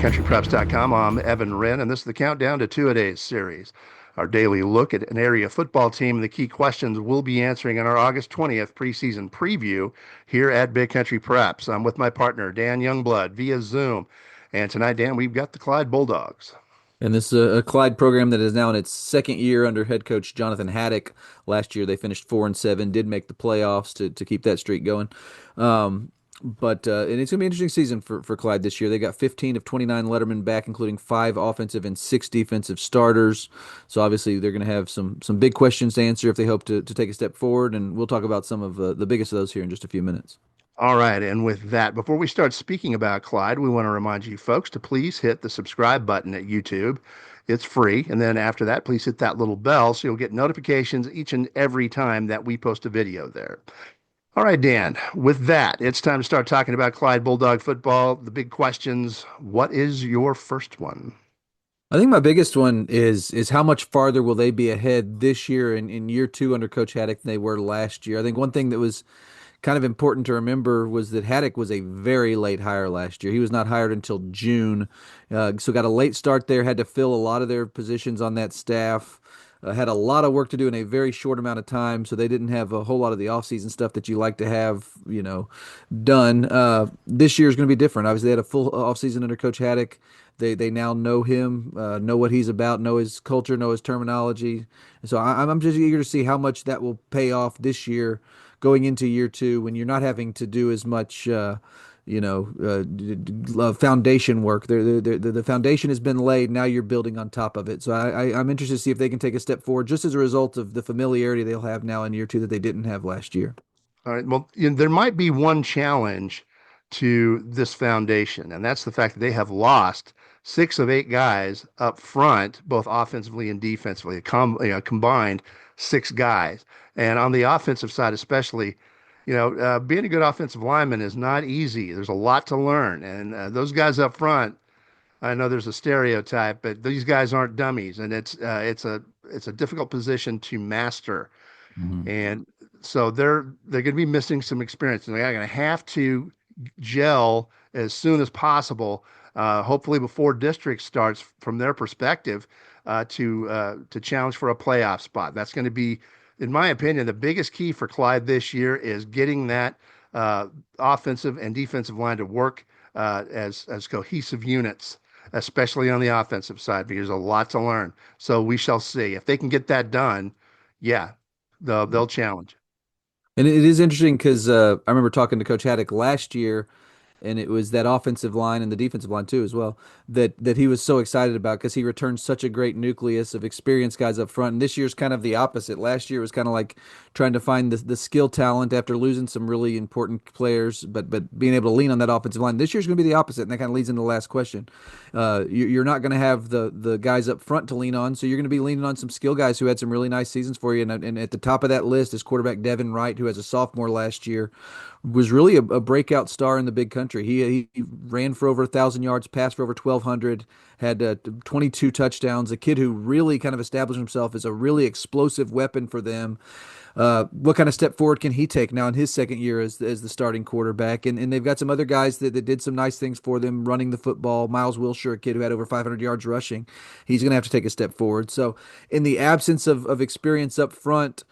BigCountryPreps.com. I'm Evan Wren, and this is the Countdown to Two-A-Days series. Our daily look at an area football team and the key questions we'll be answering in our August 20th preseason preview here at Big Country Preps. I'm with my partner, Dan Youngblood, via Zoom. And tonight, Dan, we've got the Clyde Bulldogs. And this is a Clyde program that is now in its second year under head coach Jonathan Haddock. Last year they finished 4-7, did make the playoffs to keep that streak going. But and it's gonna be an interesting season for Clyde this year. They got 15 of 29 Letterman back, including 5 offensive and 6 defensive starters. So obviously they're gonna have some big questions to answer if they hope to take a step forward. And we'll talk about some of the biggest of those here in just a few minutes. All right, and with that, before we start speaking about Clyde, we want to remind you folks to please hit the subscribe button at YouTube. It's free. And then after that, please hit that little bell so you'll get notifications each and every time that we post a video there. All right, Dan, with that, it's time to start talking about Clyde Bulldog football. The big questions. What is your first one? I think my biggest one is how much farther will they be ahead this year in year two under Coach Haddock than they were last year. I think one thing that was kind of important to remember was that Haddock was a very late hire last year. He was not hired until June, so got a late start there. Had to fill a lot of their positions on that staff. Had a lot of work to do in a very short amount of time, so they didn't have a whole lot of the offseason stuff that you like to have, done. This year is going to be different. Obviously, they had a full offseason under Coach Haddock. They now know him, know what he's about, know his culture, know his terminology. And so I'm just eager to see how much that will pay off this year, going into year two, when you're not having to do as much. Foundation work. The foundation has been laid. Now you're building on top of it. So I'm interested to see if they can take a step forward, just as a result of the familiarity they'll have now in year two that they didn't have last year. All right. Well, there might be one challenge to this foundation, and that's the fact that they have lost 6 of 8 guys up front, both offensively and defensively, combined 6 guys. And on the offensive side, especially, being a good offensive lineman is not easy. There's a lot to learn, and those guys up front. I know there's a stereotype, but these guys aren't dummies, and it's a difficult position to master. Mhm. And so they're going to be missing some experience, and they're going to have to gel as soon as possible. Hopefully before district starts, from their perspective, to challenge for a playoff spot. That's going to be, in my opinion, the biggest key for Clyde this year is getting that offensive and defensive line to work as cohesive units, especially on the offensive side, because there's a lot to learn. So we shall see if they can get that done. Yeah, they'll challenge. And it is interesting because I remember talking to Coach Haddock last year, and it was that offensive line and the defensive line too as well that he was so excited about because he returned such a great nucleus of experienced guys up front. And this year's kind of the opposite. Last year was kind of like trying to find the skill talent after losing some really important players, but being able to lean on that offensive line. This year's going to be the opposite, and that kind of leads into the last question. You're not going to have the guys up front to lean on, so you're going to be leaning on some skill guys who had some really nice seasons for you. And at the top of that list is quarterback Devin Wright, who has a sophomore last year, was really a breakout star in the big country. He ran for over 1,000 yards, passed for over 1,200, had 22 touchdowns. A kid who really kind of established himself as a really explosive weapon for them. What kind of step forward can he take now in his second year as the starting quarterback? And they've got some other guys that did some nice things for them running the football. Miles Wilshire, a kid who had over 500 yards rushing, he's going to have to take a step forward. So, in the absence of experience up front,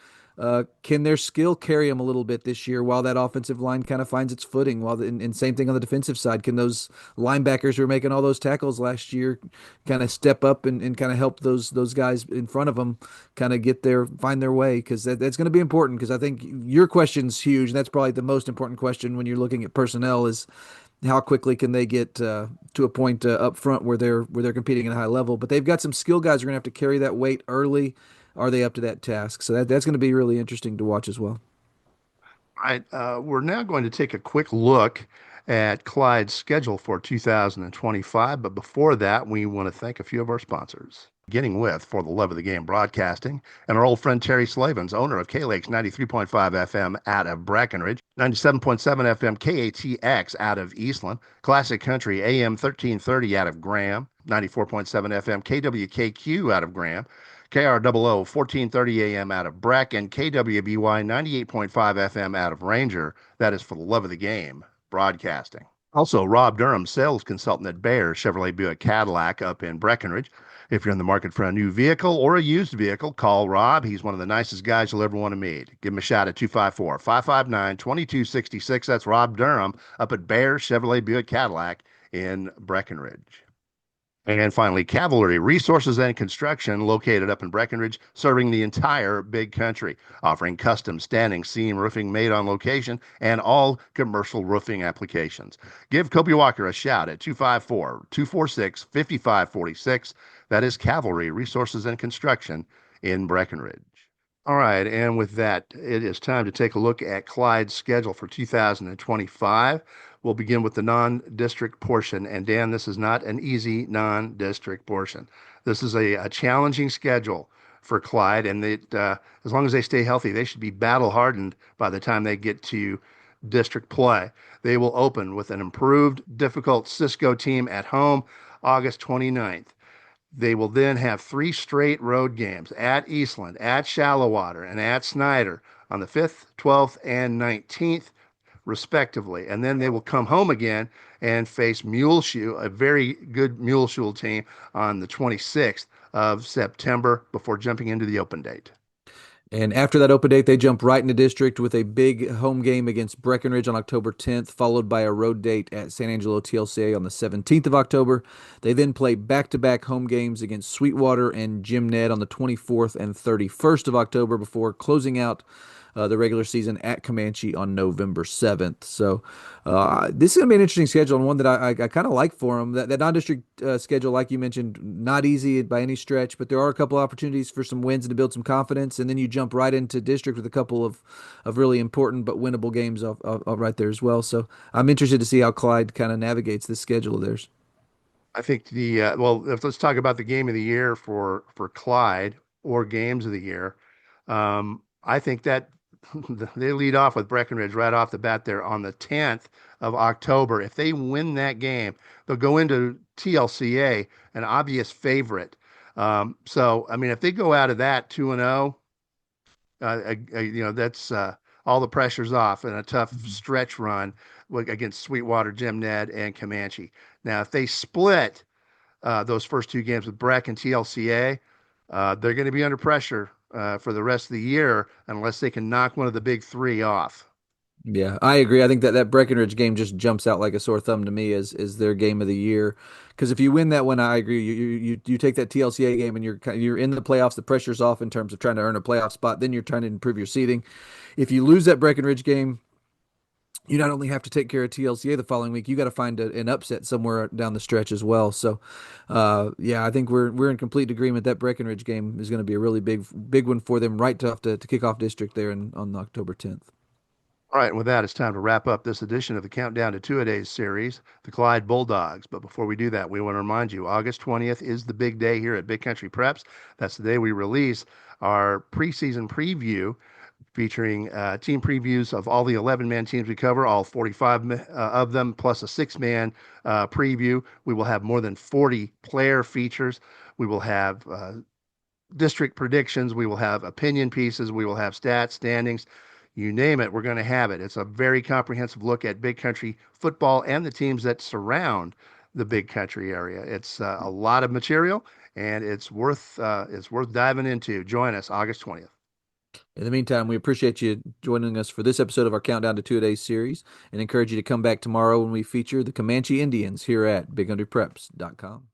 can their skill carry them a little bit this year while that offensive line kind of finds its footing? And same thing on the defensive side. Can those linebackers who are making all those tackles last year kind of step up and kind of help those guys in front of them kind of find their way? Because that's going to be important. Because I think your question's huge. And that's probably the most important question when you're looking at personnel is how quickly can they get to a point up front where they're competing at a high level. But they've got some skill guys who are going to have to carry that weight early. Are they up to that task? So that's going to be really interesting to watch as well. All right, we're now going to take a quick look at Clyde's schedule for 2025. But before that, we want to thank a few of our sponsors. Beginning with For the Love of the Game Broadcasting and our old friend Terry Slavens, owner of K-Lakes 93.5 FM out of Brackenridge, 97.7 FM KATX out of Eastland, Classic Country AM 1330 out of Graham, 94.7 FM KWKQ out of Graham, KROO 1430 AM out of Bracken, KWBY 98.5 FM out of Ranger. That is For the Love of the Game Broadcasting. Also, Rob Durham, sales consultant at Bayer Chevrolet Buick Cadillac up in Breckenridge. If you're in the market for a new vehicle or a used vehicle, call Rob. He's one of the nicest guys you'll ever want to meet. Give him a shout at 254 559 2266. That's Rob Durham up at Bayer Chevrolet Buick Cadillac in Breckenridge. And finally, Cavalry Resources and Construction, located up in Breckenridge, serving the entire big country, offering custom standing seam roofing made on location and all commercial roofing applications. Give Kobe Walker a shout at 254 246 5546. That is Cavalry Resources and Construction in Breckenridge. All right, and with that, it is time to take a look at Clyde's schedule for 2025. We'll begin with the non-district portion. And Dan, this is not an easy non-district portion. This is a challenging schedule for Clyde, and as long as they stay healthy, they should be battle hardened by the time they get to district play. They will open with an improved, difficult Cisco team at home August 29th. They will then have three straight road games at Eastland, at Shallowater, and at Snyder on the 5th, 12th, and 19th, respectively. And then they will come home again and face Muleshoe, a very good Muleshoe team, on the 26th of September before jumping into the open date. And after that open date, they jump right into district with a big home game against Breckenridge on October 10th, followed by a road date at San Angelo TLCA on the 17th of October. They then play back-to-back home games against Sweetwater and Jim Ned on the 24th and 31st of October before closing out the regular season at Comanche on November 7th. So this is going to be an interesting schedule and one that I kind of like for them. That non-district schedule, like you mentioned, not easy by any stretch, but there are a couple opportunities for some wins and to build some confidence. And then you jump right into district with a couple of really important but winnable games right there as well. So I'm interested to see how Clyde kind of navigates this schedule of theirs. I think let's talk about the game of the year for Clyde or games of the year. I think that they lead off with Breckenridge right off the bat there on the 10th of October. If they win that game, they'll go into TLCA an obvious favorite. So I mean, if they go out of that 2-0, that's all the pressure's off and a tough stretch run against Sweetwater, Jim Ned, and Comanche. Now, if they split those first two games with Breck and TLCA, they're going to be under pressure for the rest of the year unless they can knock one of the big three off. Yeah, I agree. I think that Breckenridge game just jumps out like a sore thumb to me as their game of the year. Because if you win that one, I agree. You take that TLCA game and you're in the playoffs. The pressure's off in terms of trying to earn a playoff spot. Then you're trying to improve your seeding. If you lose that Breckenridge game, you not only have to take care of TLCA the following week, you got to find an upset somewhere down the stretch as well. So, yeah, I think we're in complete agreement that Breckenridge game is going to be a really big one for them right to kick off district there on October 10th. All right, and with that, it's time to wrap up this edition of the Countdown to Two-A-Days series, the Clyde Bulldogs. But before we do that, we want to remind you, August 20th is the big day here at Big Country Preps. That's the day we release our preseason preview featuring team previews of all the 11-man teams we cover, all 45 of them, plus a six-man preview. We will have more than 40 player features. We will have district predictions. We will have opinion pieces. We will have stats, standings. You name it, we're going to have it. It's a very comprehensive look at Big Country football and the teams that surround the Big Country area. It's a lot of material, and it's worth diving into. Join us August 20th. In the meantime, we appreciate you joining us for this episode of our Countdown to Two-A-Days series and encourage you to come back tomorrow when we feature the Comanche Indians here at BigCountryPreps.com.